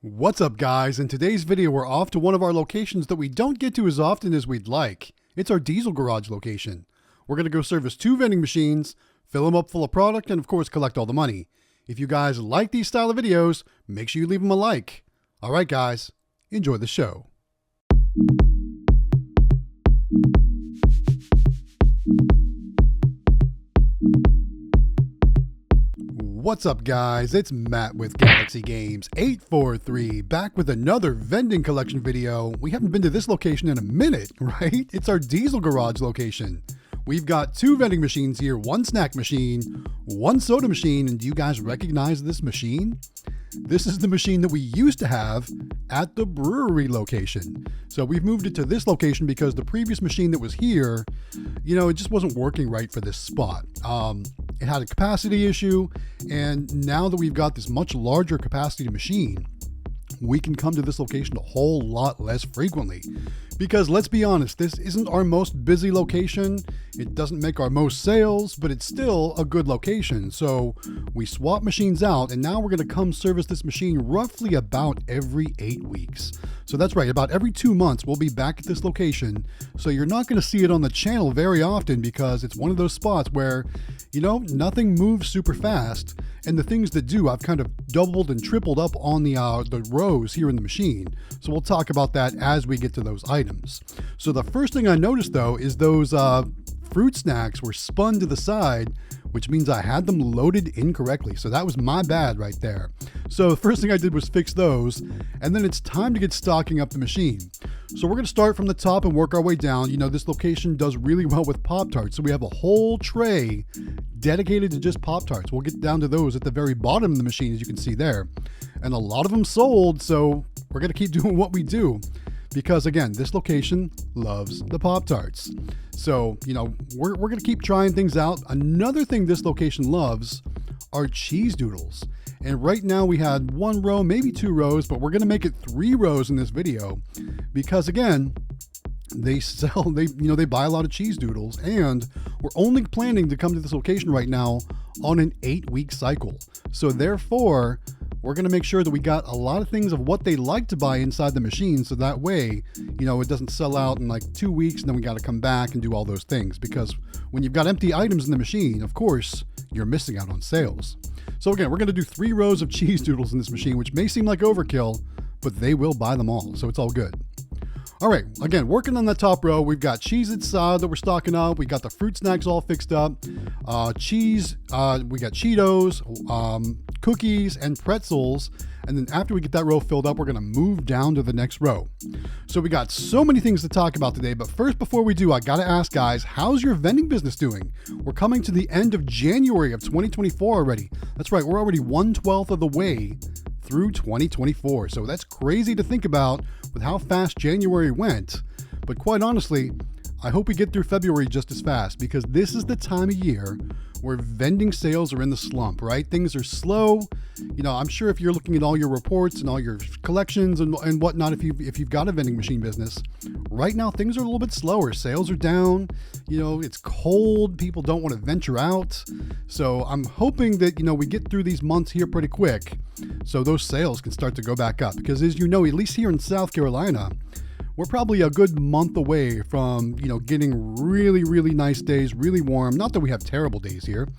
What's up, guys? In today's video, we're off to one of our locations that we don't get to as often as we'd like. It's our diesel garage location. We're going to go service 2 vending machines, fill them up full of product, and of course, collect all the money. If you guys like these style of videos, make sure you leave them a like. All right, guys, enjoy the show. What's up, guys? It's Matt with Galaxy Games 843 back with another vending collection video. We haven't been to this location in a minute, right? It's our diesel garage location. We've got 2 vending machines here, 1 snack machine, 1 soda machine, and do you guys recognize this machine? This is the machine that we used to have at the brewery location. So we've moved it to this location because the previous machine that was here, it just wasn't working right for this spot. It had a capacity issue, and now that we've got this much larger capacity machine, we can come to this location a whole lot less frequently. Because let's be honest, this isn't our most busy location. It doesn't make our most sales, but it's still a good location. So we swap machines out, and now we're going to come service this machine roughly about every 8 weeks. So that's right, about every 2 months we'll be back at this location. So you're not going to see it on the channel very often because it's one of those spots where, nothing moves super fast. And the things that do, I've kind of doubled and tripled up on the rows here in the machine. So we'll talk about that as we get to those items. So the first thing I noticed, though, is those fruit snacks were spun to the side, which means I had them loaded incorrectly. So that was my bad right there. So the first thing I did was fix those, and then it's time to get stocking up the machine. So we're going to start from the top and work our way down. This location does really well with Pop-Tarts. So we have a whole tray dedicated to just Pop-Tarts. We'll get down to those at the very bottom of the machine, as you can see there. And a lot of them sold, so we're going to keep doing what we do. Because again, this location loves the Pop-Tarts. So, we're going to keep trying things out. Another thing this location loves are cheese doodles. And right now we had 1 row, maybe 2 rows, but we're going to make it 3 rows in this video because again, they buy a lot of cheese doodles, and we're only planning to come to this location right now on an 8-week cycle. So therefore, we're going to make sure that we got a lot of things of what they like to buy inside the machine. So that way, it doesn't sell out in like 2 weeks and then we got to come back and do all those things. Because when you've got empty items in the machine, of course, you're missing out on sales. So again, we're going to do 3 rows of cheese doodles in this machine, which may seem like overkill, but they will buy them all. So it's all good. All right, again, working on that top row, we've got Cheez-Its that we're stocking up. We got the fruit snacks all fixed up. Cheese, we got Cheetos, cookies, and pretzels. And then after we get that row filled up, we're going to move down to the next row. So we got so many things to talk about today. But first, before we do, I got to ask, guys, how's your vending business doing? We're coming to the end of January of 2024 already. That's right, we're already 1/12 of the way through 2024. So that's crazy to think about with how fast January went. But quite honestly, I hope we get through February just as fast because this is the time of year where vending sales are in the slump, right? Things are slow. I'm sure if you're looking at all your reports and all your collections and whatnot, if you've got a vending machine business, right now things are a little bit slower. Sales are down. It's cold. People don't want to venture out. So I'm hoping that, we get through these months here pretty quick so those sales can start to go back up. Because as you know, at least here in South Carolina, we're probably a good month away from, getting really, really nice days, really warm. Not that we have terrible days here,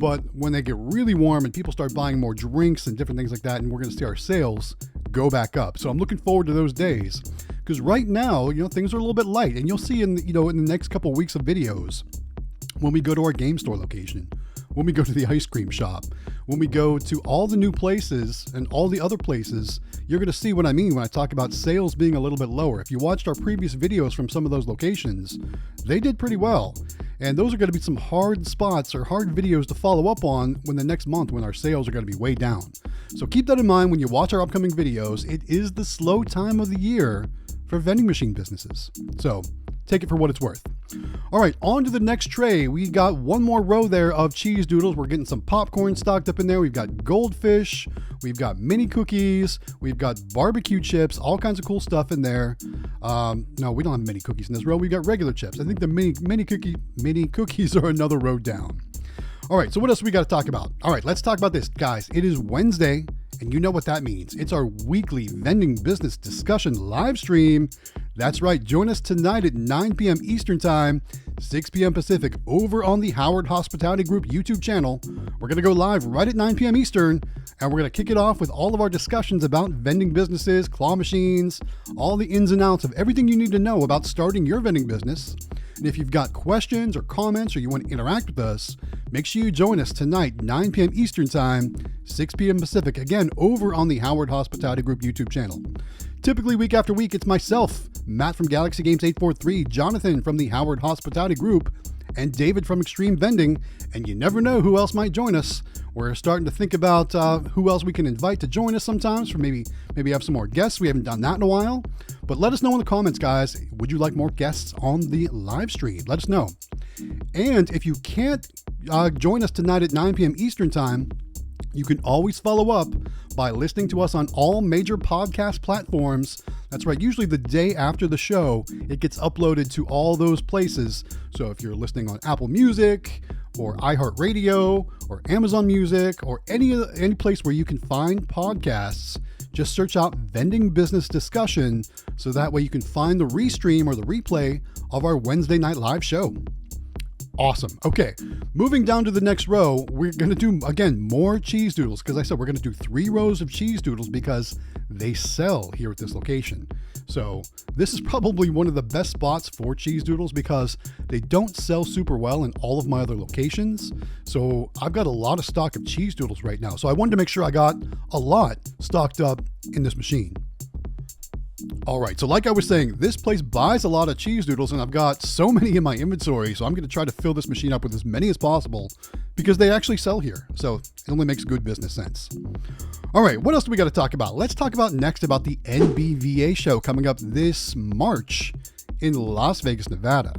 but when they get really warm and people start buying more drinks and different things like that, and we're going to see our sales go back up. So I'm looking forward to those days because right now, things are a little bit light, and you'll see in the next couple of weeks of videos when we go to our game store location, when we go to the ice cream shop, when we go to all the new places and all the other places, you're going to see what I mean when I talk about sales being a little bit lower. If you watched our previous videos from some of those locations, they did pretty well. And those are going to be some hard spots or hard videos to follow up on when the next month when our sales are going to be way down. So keep that in mind when you watch our upcoming videos. It is the slow time of the year for vending machine businesses. So take it for what it's worth. All right, on to the next tray. We got 1 more row there of cheese doodles. We're getting some popcorn stocked up in there. We've got goldfish. We've got mini cookies. We've got barbecue chips, all kinds of cool stuff in there. No, we don't have mini cookies in this row. We've got regular chips. I think the mini cookies are another row down. All right, so what else we got to talk about? All right, let's talk about this. Guys, it is Wednesday. And you know what that means. It's our weekly vending business discussion live stream. That's right. Join us tonight at 9 p.m. Eastern Time, 6 p.m. Pacific, over on the Howard Hospitality Group YouTube channel. We're going to go live right at 9 p.m. Eastern, and we're going to kick it off with all of our discussions about vending businesses, claw machines, all the ins and outs of everything you need to know about starting your vending business. And if you've got questions or comments or you want to interact with us, make sure you join us tonight, 9 p.m. Eastern Time, 6 p.m. Pacific, again, over on the Howard Hospitality Group YouTube channel. Typically, week after week, it's myself, Matt from Galaxy Games 843, Jonathan from the Howard Hospitality Group, and David from Extreme Vending, and you never know who else might join us. We're starting to think about who else we can invite to join us sometimes, for maybe have some more guests. We haven't done that in a while, but let us know in the comments, guys. Would you like more guests on the live stream? Let us know. And if you can't join us tonight at 9 p.m. Eastern Time, you can always follow up by listening to us on all major podcast platforms. That's right. Usually the day after the show, it gets uploaded to all those places. So if you're listening on Apple Music or iHeartRadio or Amazon Music or any place where you can find podcasts, just search out Vending Business Discussion, so that way you can find the restream or the replay of our Wednesday night live show. Awesome. Okay, moving down to the next row, we're going to do, again, more cheese doodles, because I said we're going to do 3 rows of cheese doodles because they sell here at this location. So this is probably one of the best spots for cheese doodles because they don't sell super well in all of my other locations. So I've got a lot of stock of cheese doodles right now. So I wanted to make sure I got a lot stocked up in this machine. All right, so like I was saying, this place buys a lot of cheese doodles, and I've got so many in my inventory, so I'm going to try to fill this machine up with as many as possible because they actually sell here, so it only makes good business sense. All right, what else do we got to talk about? Let's talk about next about the NBVA show coming up this March in Las Vegas, Nevada.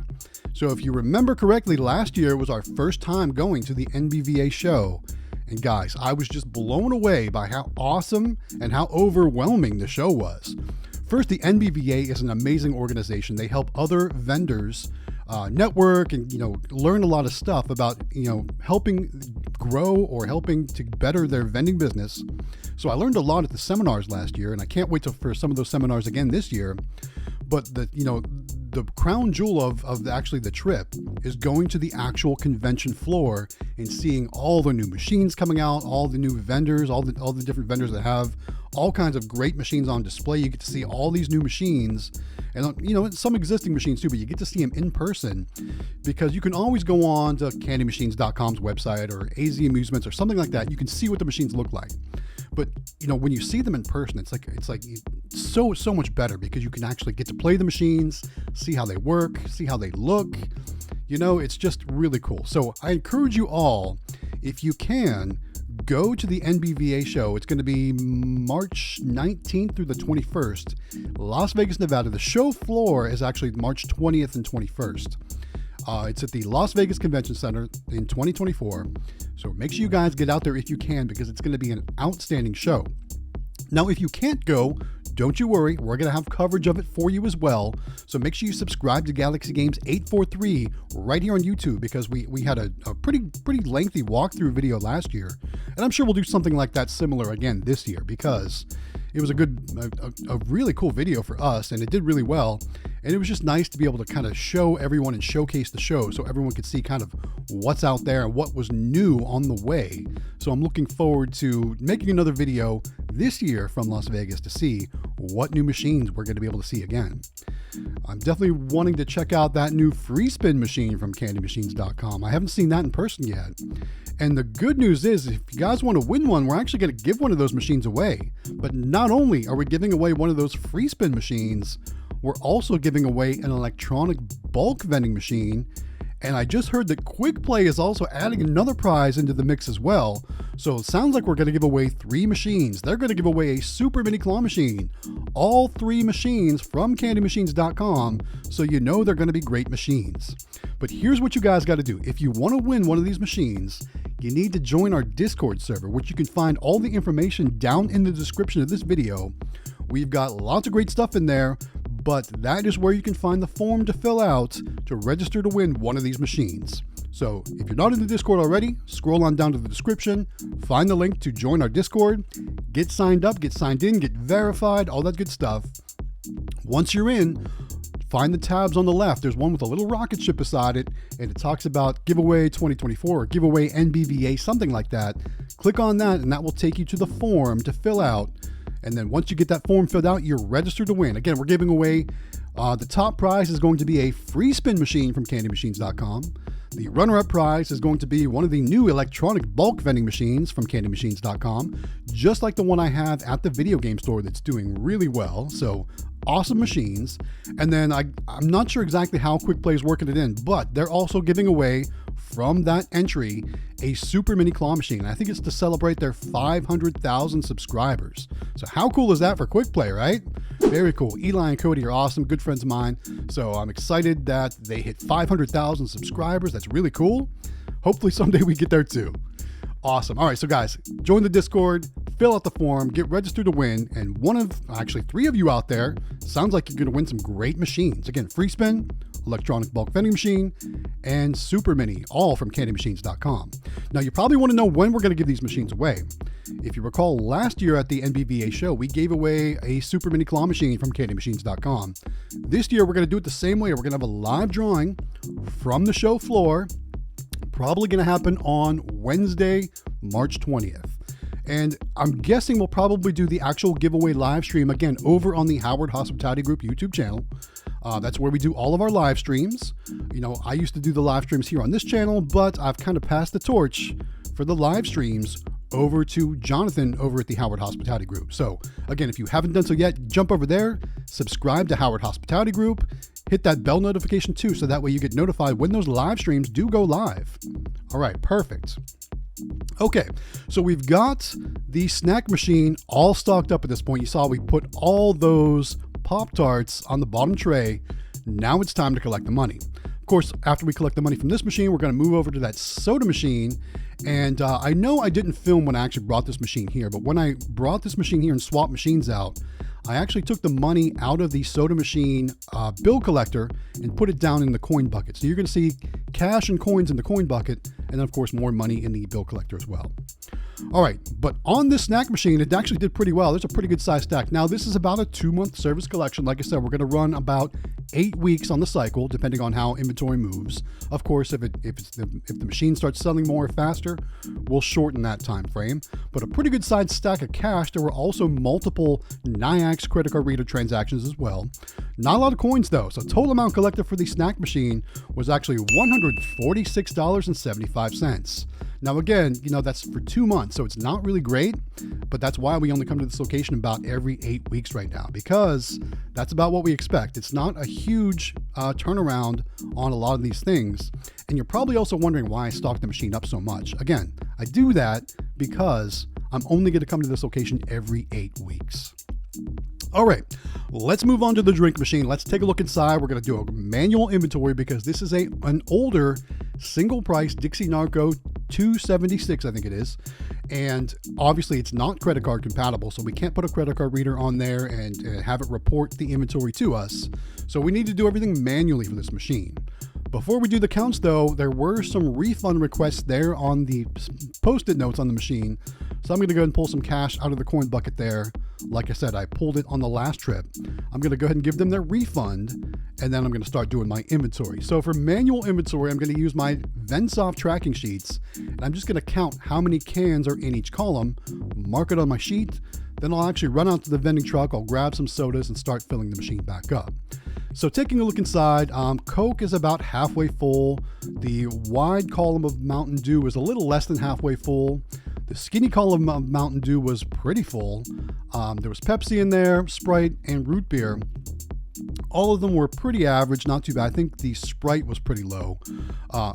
So if you remember correctly, last year was our first time going to the NBVA show. And guys, I was just blown away by how awesome and how overwhelming the show was. First, the NBVA is an amazing organization. They help other vendors network and, learn a lot of stuff about, helping grow or helping to better their vending business. So I learned a lot at the seminars last year, and I can't wait for some of those seminars again this year. But the crown jewel of the trip is going to the actual convention floor and seeing all the new machines coming out, all the new vendors, all the different vendors that have all kinds of great machines on display. You get to see all these new machines and, some existing machines too, but you get to see them in person because you can always go on to candymachines.com's website or AZ Amusements or something like that. You can see what the machines look like. But, when you see them in person, it's like so much better because you can actually get to play the machines, see how they work, see how they look. It's just really cool. So I encourage you all, if you can, go to the NBVA show. It's going to be March 19th through the 21st, Las Vegas, Nevada. The show floor is actually March 20th and 21st. It's at the Las Vegas Convention Center in 2024. So make sure you guys get out there if you can because it's going to be an outstanding show. Now, if you can't go, don't you worry. We're going to have coverage of it for you as well. So make sure you subscribe to Galaxy Games 843 right here on YouTube because we had a pretty lengthy walkthrough video last year. And I'm sure we'll do something like that similar again this year because it was a really cool video for us and it did really well. And it was just nice to be able to kind of show everyone and showcase the show so everyone could see kind of what's out there and what was new on the way. So I'm looking forward to making another video this year from Las Vegas to see what new machines we're going to be able to see again. I'm definitely wanting to check out that new free spin machine from candymachines.com. I haven't seen that in person yet. And the good news is, if you guys want to win one, we're actually going to give one of those machines away. But not only are we giving away one of those free spin machines, we're also giving away an electronic bulk vending machine. And I just heard that Quick Play is also adding another prize into the mix as well. So it sounds like we're going to give away 3 machines. They're going to give away a super mini claw machine. All 3 machines from candymachines.com. So they're going to be great machines. But here's what you guys got to do. If you want to win one of these machines, you need to join our Discord server, which you can find all the information down in the description of this video. We've got lots of great stuff in there. but that is where you can find the form to fill out to register to win one of these machines. So if you're not in the Discord already, scroll on down to the description, find the link to join our Discord, get signed up, get signed in, get verified, all that good stuff. Once you're in, find the tabs on the left. There's one with a little rocket ship beside it, and it talks about giveaway 2024 or giveaway NBVA, something like that. Click on that, and that will take you to the form to fill out. And then once you get that form filled out, you're registered to win. Again, we're giving away, the top prize is going to be a free spin machine from candymachines.com. The runner-up prize is going to be one of the new electronic bulk vending machines from candymachines.com, just like the one I have at the video game store that's doing really well. So awesome machines. And then I'm not sure exactly how Quick Play is working it in, but they're also giving away from that entry a super mini claw machine. I think it's to celebrate their 500,000 subscribers. So how cool is that for Quick Play, right? Very cool. Eli and Cody are awesome, good friends of mine. So I'm excited that they hit 500,000 subscribers. That's really cool. Hopefully someday we get there too. Awesome. All right, so guys, join the Discord, fill out the form, get registered to win, and actually three of you out there, sounds like you're going to win some great machines. Again, free spin, electronic bulk vending machine, and super mini, all from candymachines.com. Now, you probably want to know when we're going to give these machines away. If you recall, last year at the NBVA show, we gave away a super mini claw machine from candymachines.com. This year, we're going to do it the same way. We're going to have a live drawing from the show floor, probably going to happen on Wednesday, March 20th. And I'm guessing we'll probably do the actual giveaway live stream again over on the Howard Hospitality Group YouTube channel. That's where we do all of our live streams. You know, I used to do the live streams here on this channel, but I've kind of passed the torch for the live streams over to Jonathan over at the Howard Hospitality Group. So again, if you haven't done so yet, jump over there, subscribe to Howard Hospitality Group, hit that bell notification too, so that way you get notified when those live streams do go live. All right, perfect. Okay, so we've got the snack machine all stocked up at this point. You saw we put all those Pop-Tarts on the bottom tray. Now it's time to collect the money. Of course, after we collect the money from this machine, we're going to move over to that soda machine. And I know I didn't film when I actually brought this machine here, but when I brought this machine here and swapped machines out, I actually took the money out of the soda machine bill collector and put it down in the coin bucket. So you're going to see cash and coins in the coin bucket, and then of course more money in the bill collector as well. All right, but on this snack machine, it actually did pretty well. There's a pretty good size stack. Now this is about a 2-month service collection. Like I said, we're going to run about 8 weeks on the cycle, depending on how inventory moves. Of course, if the machine starts selling more faster, we'll shorten that time frame. But a pretty good size stack of cash. There were also multiple Nayax credit card reader transactions as well. Not a lot of coins though. So total amount collected for the snack machine was actually $146.75. Now again, you know, that's for 2 months, so it's not really great, but that's why we only come to this location about every 8 weeks right now, because that's about what we expect. It's not a huge turnaround on a lot of these things. And you're probably also wondering why I stock the machine up so much. Again, I do that because I'm only going to come to this location every 8 weeks. All right, let's move on to the drink machine. Let's take a look inside. We're going to do a manual inventory because this is an older single price Dixie Narco 276, I think it is. And obviously it's not credit card compatible, so we can't put a credit card reader on there and have it report the inventory to us. So we need to do everything manually for this machine. Before we do the counts though, there were some refund requests there on the post-it notes on the machine. So I'm going to go ahead and pull some cash out of the coin bucket there. Like I said, I pulled it on the last trip. I'm going to go ahead and give them their refund, and then I'm going to start doing my inventory. So for manual inventory, I'm going to use my Vendsoft tracking sheets, and I'm just going to count how many cans are in each column, mark it on my sheet, then I'll actually run out to the vending truck, I'll grab some sodas and start filling the machine back up. So taking a look inside, Coke is about halfway full. The wide column of Mountain Dew is a little less than halfway full. The skinny column of Mountain Dew was pretty full. There was Pepsi in there, Sprite, and root beer. All of them were pretty average, not too bad. I think the Sprite was pretty low.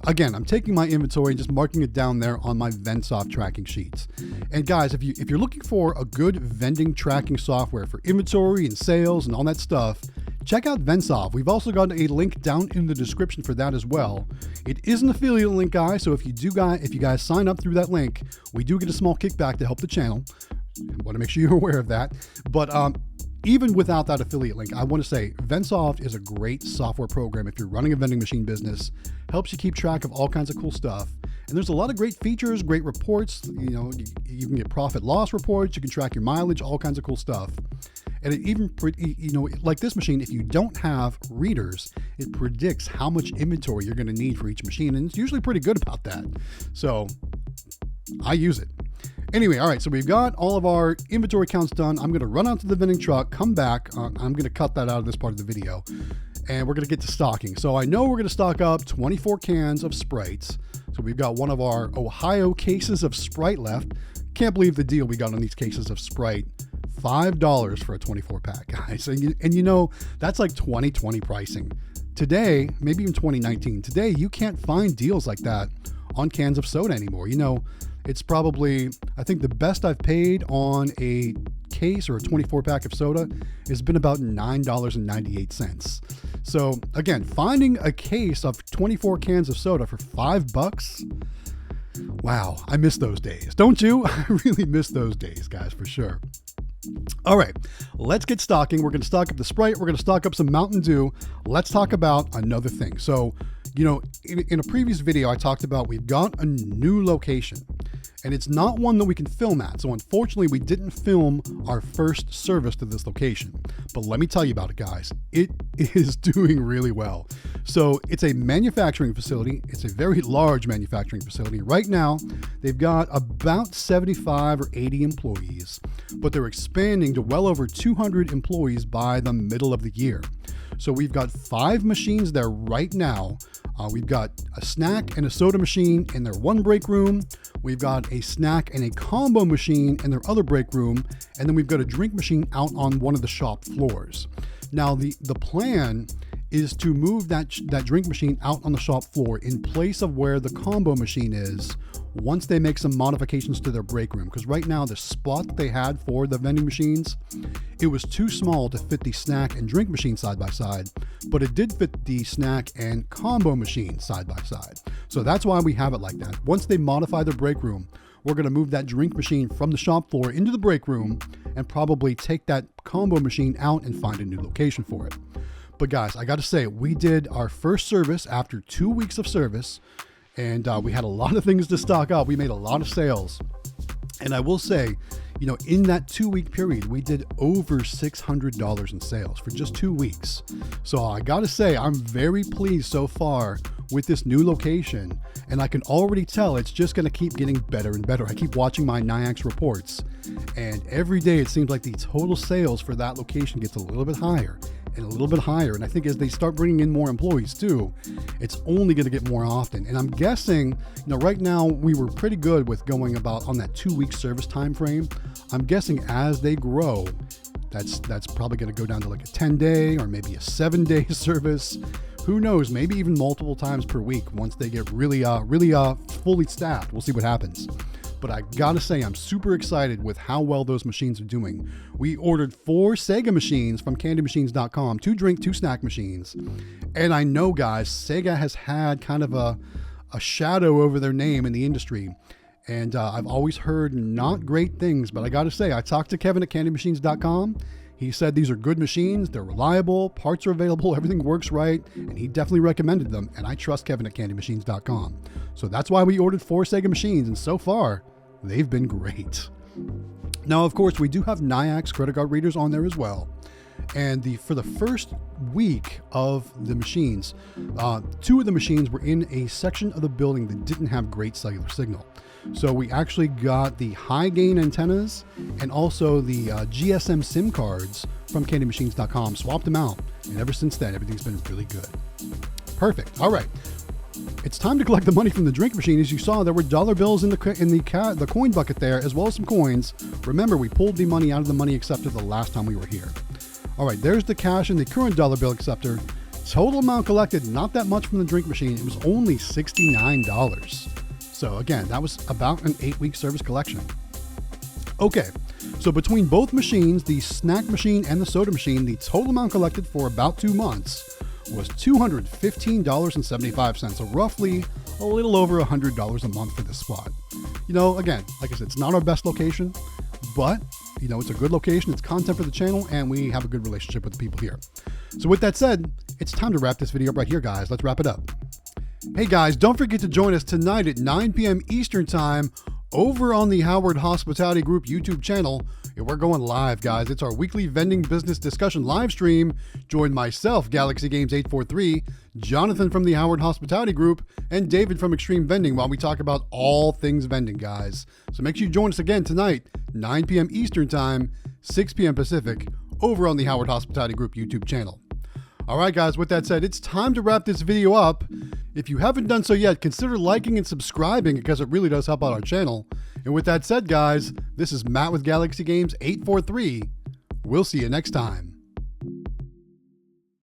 Again, I'm taking my inventory and just marking it down there on my Vendsoft tracking sheets. And guys, if you're looking for a good vending tracking software for inventory and sales and all that stuff, check out Vendsoft. We've also got a link down in the description for that as well. It is an affiliate link, guys, so if you guys sign up through that link, we do get a small kickback to help the channel. I want to make sure you're aware of that. But even without that affiliate link, I want to say Vendsoft is a great software program if you're running a vending machine business. Helps you keep track of all kinds of cool stuff. And there's a lot of great features, great reports. You know, you can get profit loss reports. You can track your mileage, all kinds of cool stuff. And it even, you know, like this machine, if you don't have readers, it predicts how much inventory you're going to need for each machine. And it's usually pretty good about that. So I use it. Anyway, all right, so we've got all of our inventory counts done. I'm going to run out to the vending truck, come back. I'm going to cut that out of this part of the video, and we're going to get to stocking. So I know we're going to stock up 24 cans of Sprites. So we've got one of our Ohio cases of Sprite left. Can't believe the deal we got on these cases of Sprite. $5 for a 24 pack, guys. And you know, that's like 2020 pricing. Today, maybe even 2019, today you can't find deals like that on cans of soda anymore. You know, it's probably, I think the best I've paid on a case or a 24 pack of soda has been about $9.98. So again, finding a case of 24 cans of soda for $5, wow, I miss those days. Don't you? I really miss those days, guys, for sure. All right, let's get stocking. We're going to stock up the Sprite. We're going to stock up some Mountain Dew. Let's talk about another thing. So, you know, in a previous video, I talked about we've got a new location, and it's not one that we can film at. So unfortunately, we didn't film our first service to this location. But let me tell you about it, guys. It is doing really well. So it's a manufacturing facility. It's a very large manufacturing facility. Right now, they've got about 75 or 80 employees, but they're expanding to well over 200 employees by the middle of the year. So we've got 5 machines there right now. We've got a snack and a soda machine in their one break room. We've got a snack and a combo machine in their other break room. And then we've got a drink machine out on one of the shop floors. Now, the plan is to move that drink machine out on the shop floor in place of where the combo machine is once they make some modifications to their break room. Because right now, the spot that they had for the vending machines, it was too small to fit the snack and drink machine side by side, but it did fit the snack and combo machine side by side. So that's why we have it like that. Once they modify their break room, we're going to move that drink machine from the shop floor into the break room and probably take that combo machine out and find a new location for it. But guys, I got to say, we did our first service after 2 weeks of service, and we had a lot of things to stock up. We made a lot of sales. And I will say, you know, in that 2-week period, we did over $600 in sales for just 2 weeks. So I got to say, I'm very pleased so far with this new location. And I can already tell it's just going to keep getting better and better. I keep watching my Nayax reports, and every day it seems like the total sales for that location gets a little bit higher and a little bit higher. And I think as they start bringing in more employees too, it's only going to get more often. And I'm guessing, you know, right now we were pretty good with going about on that 2-week service time frame. I'm guessing as they grow, that's probably going to go down to like a 10-day or maybe a 7-day service. Who knows? Maybe even multiple times per week once they get really fully staffed. We'll see what happens. But I gotta say, I'm super excited with how well those machines are doing. We ordered 4 Sega machines from candymachines.com, 2 drink, 2 snack machines. And I know, guys, Sega has had kind of a shadow over their name in the industry. And I've always heard not great things, but I gotta say, I talked to Kevin at candymachines.com. He said these are good machines, they're reliable, parts are available, everything works right, and he definitely recommended them, and I trust Kevin at candymachines.com. So that's why we ordered 4 Sega machines, and so far, they've been great. Now, of course, we do have Nayax credit card readers on there as well. And for the first week of the machines, 2 of the machines were in a section of the building that didn't have great cellular signal. So we actually got the high gain antennas and also the GSM SIM cards from candymachines.com, swapped them out. And ever since then, everything's been really good. Perfect. All right. It's time to collect the money from the drink machine. As you saw, there were dollar bills in the coin bucket there, as well as some coins. Remember, we pulled the money out of the money acceptor the last time we were here. All right, there's the cash in the current dollar bill acceptor. Total amount collected, not that much from the drink machine. It was only $69. So again, that was about an 8-week service collection. Okay, so between both machines, the snack machine and the soda machine, the total amount collected for about 2 months was $215.75, so roughly a little over $100 a month for this spot. You know, again, like I said, it's not our best location, but you know, it's a good location, it's content for the channel, and we have a good relationship with the people here. So with that said, it's time to wrap this video up right here, guys. Let's wrap it up. Hey guys, don't forget to join us tonight at 9 p.m. Eastern Time over on the Howard Hospitality Group YouTube channel. And we're going live, guys. It's our weekly vending business discussion live stream. Join myself, Galaxy Games 843, Jonathan from the Howard Hospitality Group, and David from Extreme Vending while we talk about all things vending, guys. So make sure you join us again tonight, 9 p.m. Eastern Time, 6 p.m. Pacific, over on the Howard Hospitality Group YouTube channel. All right, guys, with that said, it's time to wrap this video up. If you haven't done so yet, consider liking and subscribing because it really does help out our channel. And with that said, guys, this is Matt with Galaxy Games 843. We'll see you next time.